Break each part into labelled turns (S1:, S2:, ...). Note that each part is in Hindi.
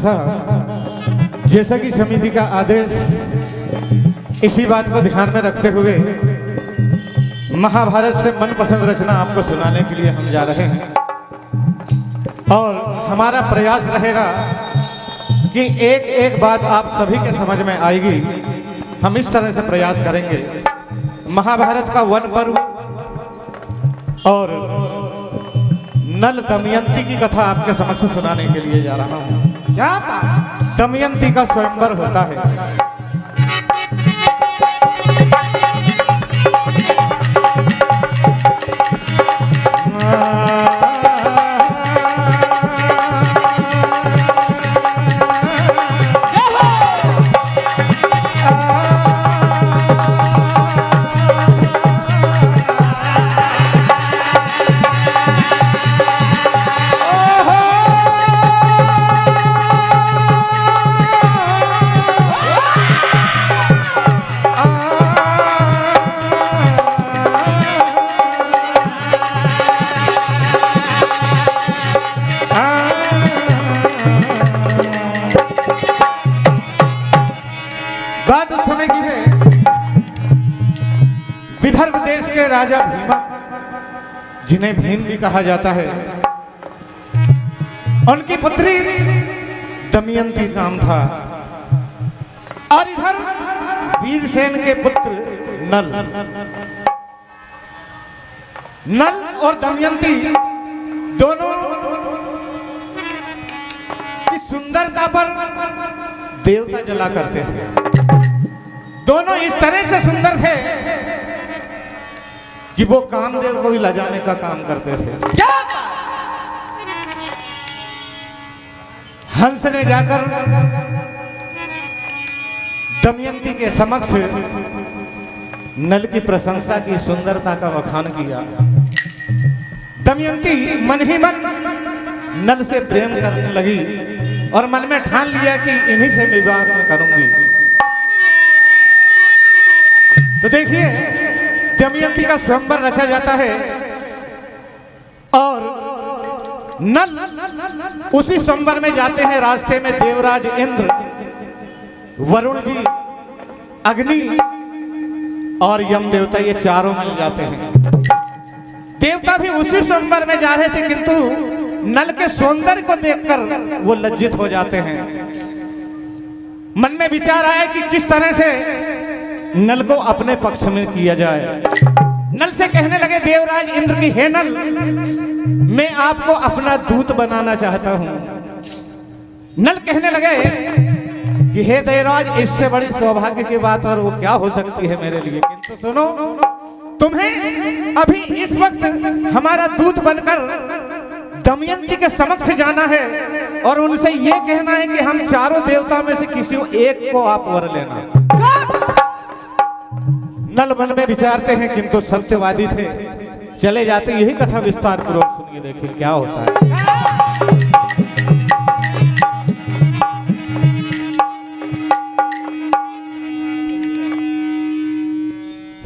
S1: जैसा कि समिति का आदेश, इसी बात को ध्यान में रखते हुए महाभारत से मनपसंद रचना आपको सुनाने के लिए हम जा रहे हैं और हमारा प्रयास रहेगा कि एक एक बात आप सभी के समझ में आएगी। हम इस तरह से प्रयास करेंगे। महाभारत का वन पर्व और नल दमयंती की कथा आपके समक्ष सुनाने के लिए जा रहा हूँ। दमयंती का स्वयंवर होता है। बात उस समय की है, विदर्भ देश के राजा भीमा, जिन्हें भीम भी कहा जाता है, उनकी पुत्री दमयंती नाम था। और इधर वीरसेन के पुत्र नल और दमयंती दोनों की सुंदरता पर देवता जला करते थे। दोनों इस तरह से सुंदर थे कि वो कामदेव को भी लजाने का काम करते थे। हंस ने जाकर दमयंती के समक्ष नल की प्रशंसा की, सुंदरता का बखान किया। दमयंती मन ही मन नल से प्रेम करने लगी और मन में ठान लिया कि इन्हीं से विवाह में करूंगी। तो देखिए, दमयंती का स्वयंवर रचा जाता है और नल उसी स्वयंवर में जाते हैं। रास्ते में देवराज इंद्र, वरुण जी, अग्नि और यम देवता, ये चारों मिल जाते हैं। देवता भी उसी स्वयंवर में जा रहे थे, किंतु नल के सौंदर्य को देखकर वो लज्जित हो जाते हैं। मन में विचार आया कि किस तरह से नल को अपने पक्ष में किया जाए। नल से कहने लगे देवराज इंद्र की, हे नल, मैं आपको अपना दूत बनाना चाहता हूं। नल कहने लगे कि हे देवराज, इससे बड़ी सौभाग्य की बात और वो क्या हो सकती है मेरे लिए। किंतु सुनो, तुम्हें अभी इस वक्त हमारा दूत बनकर दमयंती के समक्ष जाना है और उनसे ये कहना है कि हम चारों देवता में से किसी एक को आप वर लेना। नल मन में विचारते हैं, किंतु सत्यवादी थे, चले जाते। यही कथा विस्तार पूर्वक सुनिए, देखिए क्या होता है।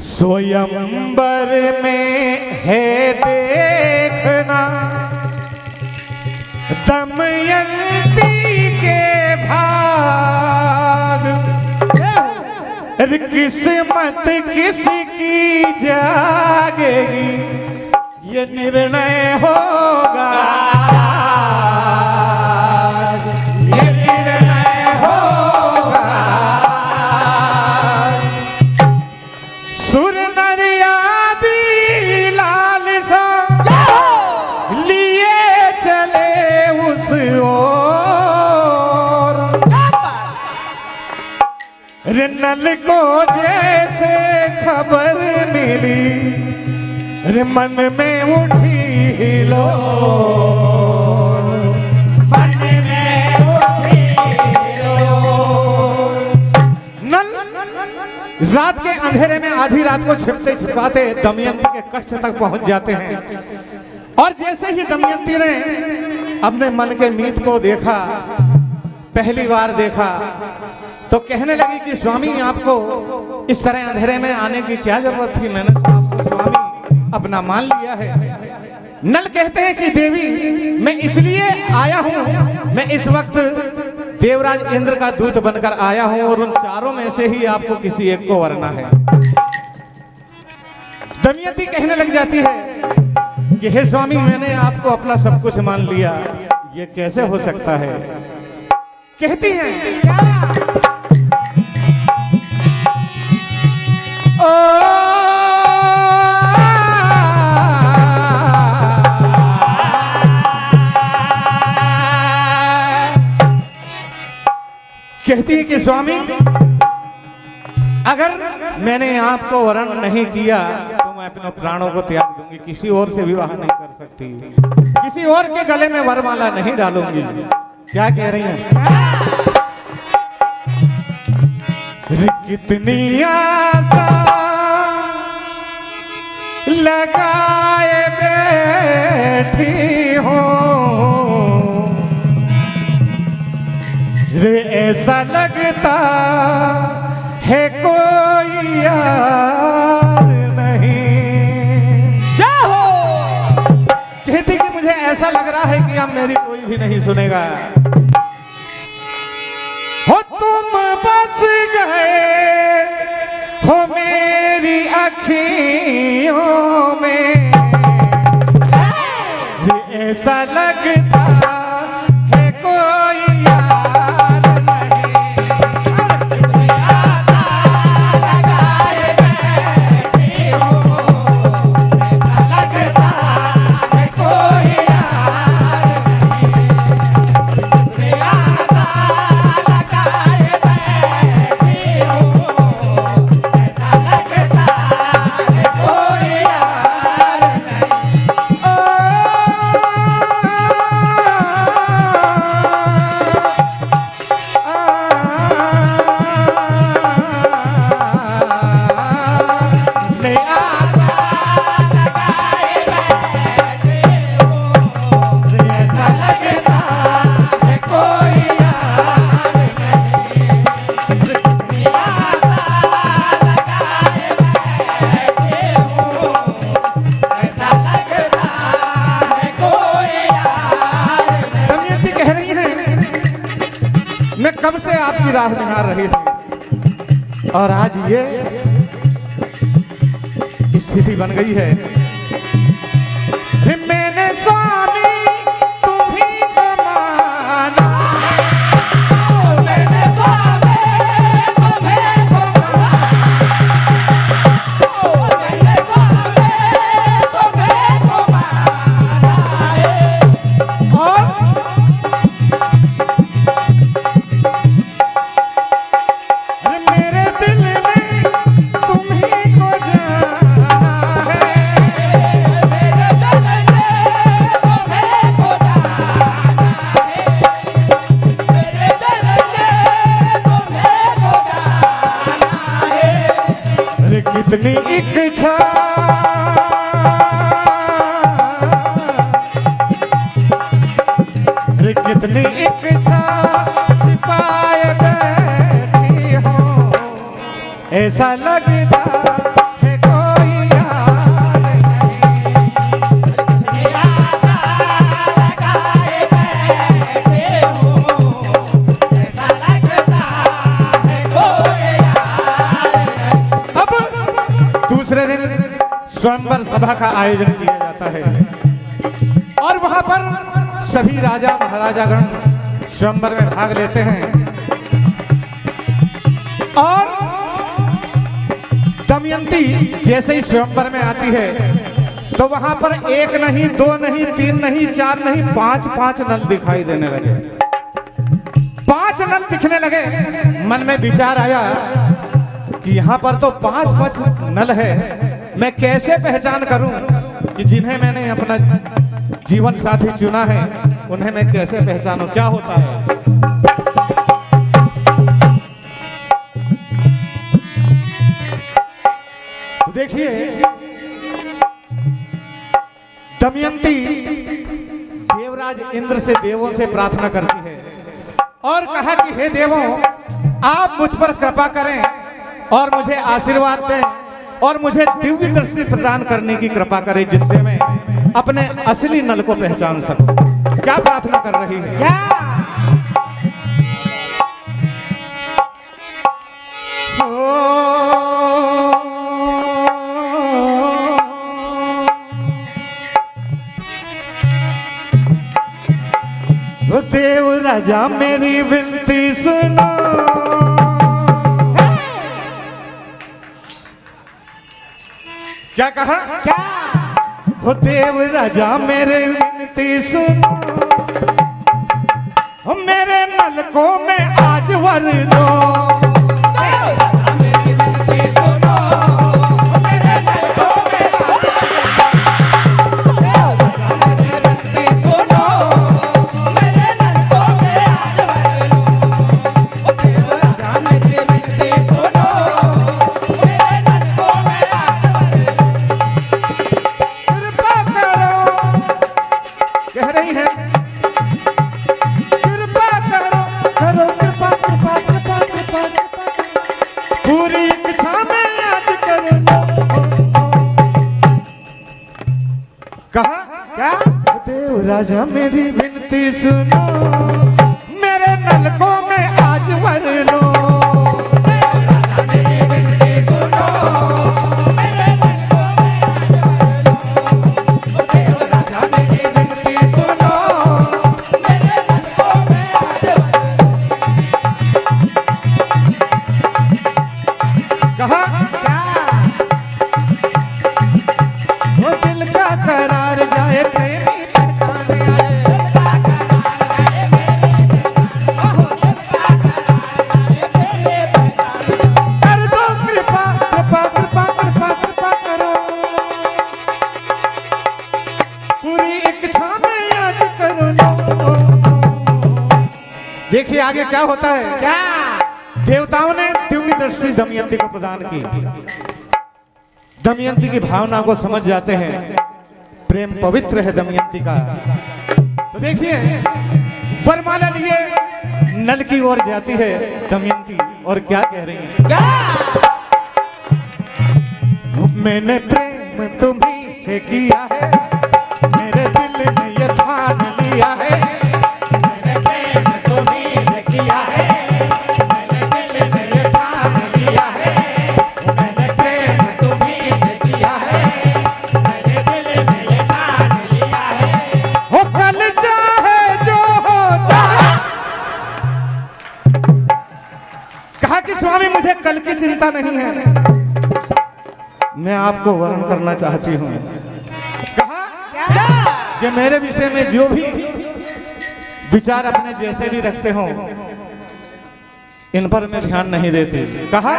S1: स्वयंवर में है देखना दमयंती के भाग, किस्मत किसकी जागेगी ये निर्णय होगा, ये निर्णय होगा। सुर नर आदि लालसा लिए चले उस ओर, नल को जैसे खबर मिली, रे मन में उठी हिलो, मन में उठी हिलो। नल रात के अंधेरे में आधी रात को छिपते छिपाते दमयंती के कक्ष तक पहुंच जाते हैं। और जैसे ही दमयंती ने अपने मन के मीत को देखा, पहली बार देखा, तो कहने लगी कि स्वामी, आपको इस तरह अंधेरे में आने की क्या जरूरत थी, मैंने तो आपको स्वामी अपना मान लिया है। नल कहते हैं कि देवी, मैं इसलिए आया हूं, मैं इस वक्त देवराज इंद्र का दूत बनकर आया हूं और उन चारों में से ही आपको किसी एक को वरना है। दमयंती कहने लग जाती है कि हे स्वामी, मैंने आपको अपना सब कुछ मान लिया, ये कैसे हो सकता है? कहती है क्या? कहती है कि स्वामी, अगर मैंने आपको वरण नहीं किया तो मैं अपने प्राणों को त्याग दूंगी, किसी और से विवाह नहीं कर सकती, किसी और के गले में वरमाला नहीं डालूंगी। क्या कह रही हैं? कितनी आशा लगाए बैठी हो रे, ऐसा लगता है कोई यार नहीं। क्या हो? कहती कि मुझे ऐसा लग रहा है कि अब मेरी कोई भी नहीं सुनेगा। हो तुम बस गए हो मेरी अखियों में, ऐसा लगता है कोई यार नहीं। लगाए बैठी हो, ऐसा लगता है कोई यार नहीं। कब से आपकी राह निहार रही थी और आज ये स्थिति बन गई है। मैंने स्वामी तुम्हीं को माना, मैंने स्वामी तुम्हीं को माना, मैंने स्वामी तुम्हीं को माना और कितनी इच्छा कितनी इच्छा छिपाए बैठी हो, ऐसा लगता है कोई यार नहीं। लगाए बैठी हो, ऐसा लगता है कोई यार नहीं। अब दूसरे दिन स्वयंवर सभा का आयोजन किया जाता है और वहां पर सभी राजा महाराजागण स्वयंवर में भाग लेते हैं और दमयंती जैसे ही स्वयंवर में आती है तो वहां पर एक नहीं, दो नहीं, तीन नहीं, चार नहीं, पांच नल दिखाई देने लगे। 5 नल दिखने लगे। मन में विचार आया कि यहाँ पर तो 5 नल है, मैं कैसे पहचान करूं कि जिन्हें मैंने अपना जीवन साथी चुना है उन्हें मैं कैसे पहचानूं? क्या होता है? तो देखिए, दमयंती देवराज इंद्र से, देवों से प्रार्थना करती है और कहा कि हे देवों, आप मुझ पर कृपा करें और मुझे आशीर्वाद दें और मुझे दिव्य दृष्टि प्रदान करने की कृपा करें, जिससे मैं अपने असली नल को पहचान सकूं। क्या प्रार्थना कर रही है? क्या राजा मेरी विनती सुनो। क्या कहा?
S2: क्या?
S1: हो देव राजा मेरे विनती सुनो, हो मेरे नलकों में आज वर लो। कहा?
S2: क्या?
S1: देव राजा मेरी विनती सुनो, मेरे नलकों में आज वर लो। देखिए आगे क्या होता है।
S2: क्या?
S1: देवताओं ने दिव्य दृष्टि दमयंती को प्रदान की। दमयंती की भावना को समझ जाते हैं, प्रेम पवित्र है दमयंती का। तो देखिए वरमाला लिए नल की ओर जाती है दमयंती और क्या कह रही है?
S2: क्या?
S1: मैंने प्रेम तुम्हीं से किया है, मेरे दिल ने ये ठान लिया है। मैंने प्रेम तुम्हीं से किया है, मेरे दिल ने ये ठान लिया है। मैंने प्रेम तुम्हीं से किया है, मेरे दिल ने ये ठान लिया है। हो कल चाहे जो होता। कहा कि स्वामी मुझे कल की चिंता नहीं है, मैं आपको वर्णन करना चाहती हूँ। कहा कि मेरे विषय में जो भी विचार अपने जैसे भी रखते हो, इन पर मैं ध्यान नहीं देती। कहा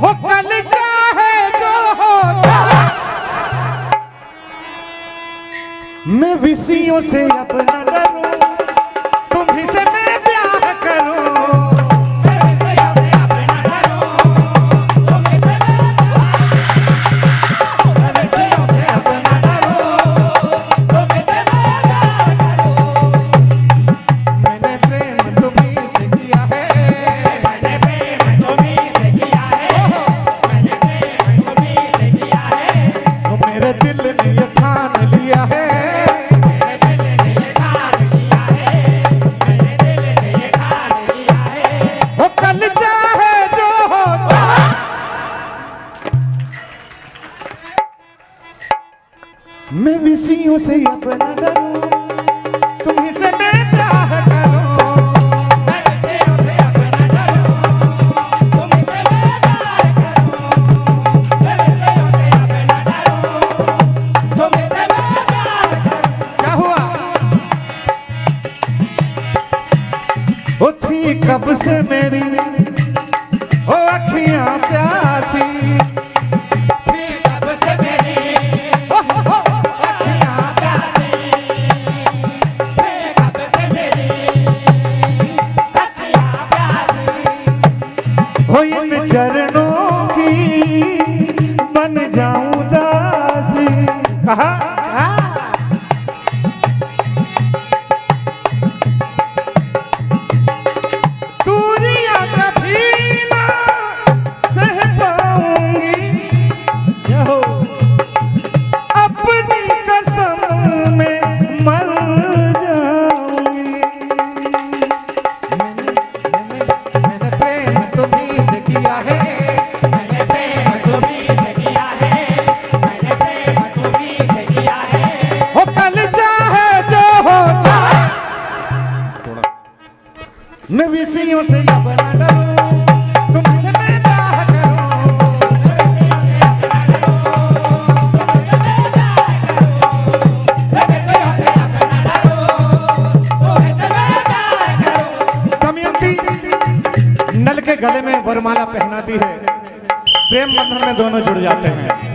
S1: हो कल चाहे जो होता, मैं विषयों से अपना डरूं, तुम्हीं से मैं ब्याह करूं। मैं विषयों से अपना डरूं, तुम्हीं से मैं ब्याह करूं। मैं विषयों से अपना डरूं, तुम्हीं से मैं ब्याह करूं। मैं विषयों से अपना डरूं, तुम्हीं से मैं ब्याह करूं। क्या हुआ? वो थी कब से मेरी ओ अखियां प्यासी, चरणों की बन जाऊं दासी। कहा दूरियां कमियों से अब न डरूं, तुमसे मैं प्यार करूं। दमयंती नल के गले में वरमाला पहनाती है, प्रेम बंधन में दोनों जुड़ जाते हैं।